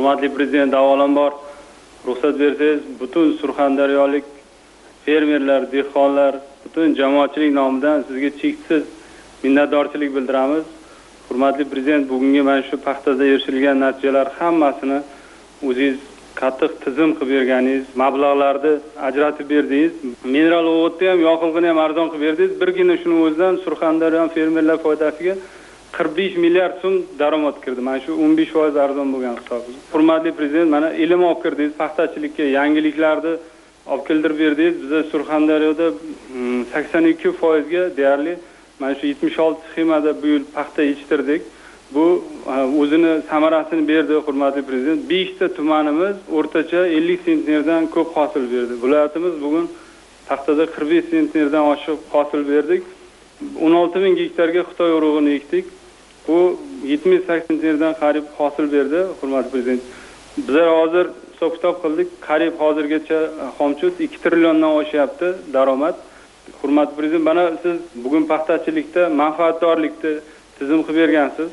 Hurmatli prezident, avvalambor ruxsat bersangiz, butun surxondaryolik fermerlar, dehqonlar, butun jamoatchilik nomidan sizga cheksiz minnatdorchilik bildiramiz. Hurmatli prezident, bugungi mana shu paxtada erishilgan natijalar hammasini o'zingiz qattiq tizim qilib berganingiz, mablag'larni ajratib berdingiz, mineral o'g'itni ham, yoqilg'ini ham arzon qilib berdingiz. Birgina shuning o'zidan Surxondaryo fermerlar foydasiga 45 milliard so'm daromad kirdi. Mana shu 15% arzon bo'lgan hisobda. Hurmatli prezident, mana ilm olib kirdingiz, paxtachilikka yangiliklarni olib keltirib berdingiz. Biz Surxondaryoda 82% ga deyarli mana shu 76 sxemada bu yil paxta yetishtirdik. Bu o'zini samarasini berdi, hurmatli prezident. 5 ta tumanimiz o'rtacha 50 sentnerdan ko'p hosil berdi. Viloyatimiz bugun paxtada 45 sentnerdan oshiq hosil berdik. 16 ming gektarga Xitoy urug'ini ekdik. Bu 70-80 sentnerdan qarib hosil berdi, hurmatli prezident. Bizlar hozir hisob-kitob qildik. Qarib hozirgacha xomchut 2 trilliondan oshyapti daromad. Hurmatli prezident, mana siz bugun paxtachilikda manfaatdorlikni tizim qilib bergansiz.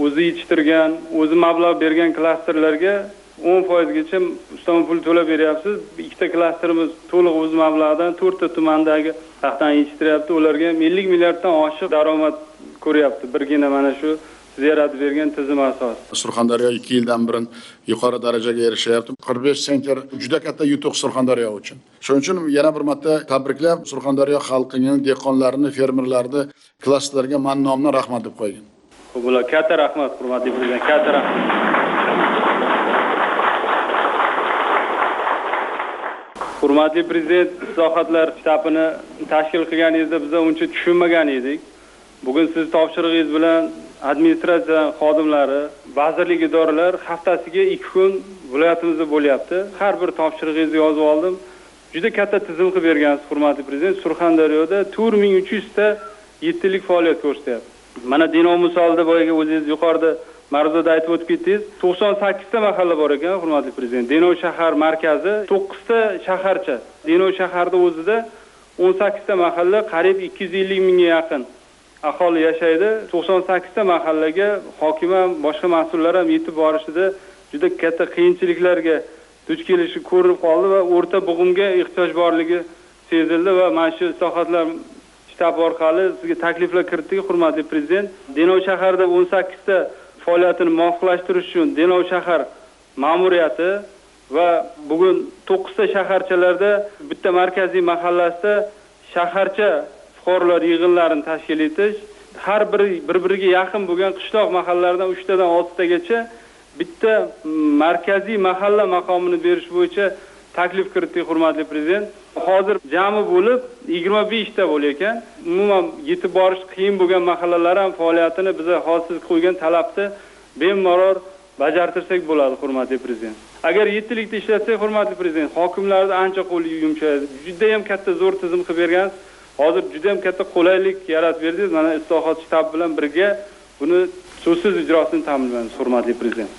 O'zi yetishtirgan, o'zi mablag' bergan klasterlarga 10% gacha ustama pul to'lab beryapsiz. Ikkita klasterimiz to'liq o'z mablag'idan 4 ta tumandagi paxtani yetishtiryapti. Ularga 50 milliarddan oshiq daromad ko'ryapti. Birgina mana shu siz yaratib bergan tizim asosida. Surxondaryo 2 yildan burin yuqori darajaga erishyapti. 45 sentner juda katta yutuq Surxondaryo uchun. Shuning uchun yana bir marta tabriklab, Surxondaryo xalqini, dehqonlarini, fermerlarni, klasterlarga men nomidan rahmat deb qo'ygan. Bular katta rahmat, hurmatli prezident, katta rahmat. Hurmatli prezident, islohotlar shtabini tashkil qilganingizda biz uncha tushunmagan edik. Bugun siz topshirig'ingiz bilan administratsiya xodimlari, vazirlik idoralar haftasiga 2 kun viloyatimizda bo'lyapti. Har bir topshirig'ingizni yozib oldim. Juda katta tizim qilib bergansiz, hurmatli prezident. Surxondaryoda 4300 ta yettilik faoliyat ko'rsatyapti. Mana Denov misolida boyaga o'zingiz yuqorida mavzuda aytib o'tib ketdingiz. 98 ta mahalla bor ekan, hurmatli prezident. Denov shahar markazi 9 ta shaharcha. Denov shaharida o'zida 18 ta mahalla, qariyb 250 mingga yaqin aholi yashaydi. 98 ta mahallaga hokim ham, boshqa mas'ullar ham yetib borishida juda katta qiyinchiliklarga duch kelishi ko'rinib qoldi va o'rta bo'g'imga ehtiyoj borligi sezildi va mana shu islohotlar shtab orqali sizga takliflar kiritdik, hurmatli prezident. Denov shaharida 18 ta faoliyatini muvofiqlashtirish uchun Denov shahar ma'muriyati va bugun 9 ta shaharchalarda bitta markaziy mahallasida shaharcha fuqarolar yig'inlarini tashkil etish, har biri bir-biriga yaqin bo'lgan qishloq mahallalardan 3 tadan 6 tagacha bitta markaziy mahalla maqomini berish bo'yicha taklif kiritdik, hurmatli prezident. Hozir jami bo'lib 25 ta bo'lar ekan. Umuman yetib borish qiyin bo'lgan mahallalar ham faoliyatini biz hozir qo'ygan talabni bemalol bajartirsak bo'ladi, hurmatli prezident. Agar yettilikda ishlatsak, hurmatli prezident, hokimlarning ancha qo'li yumshayadi. Juda ham katta zo'r tizim qilib bergansiz. Hozir juda ham katta qulaylik yaratib berdingiz. Mana islohot shtabi bilan birga buni so'zsiz ijrosini ta'minlaymiz, hurmatli prezident.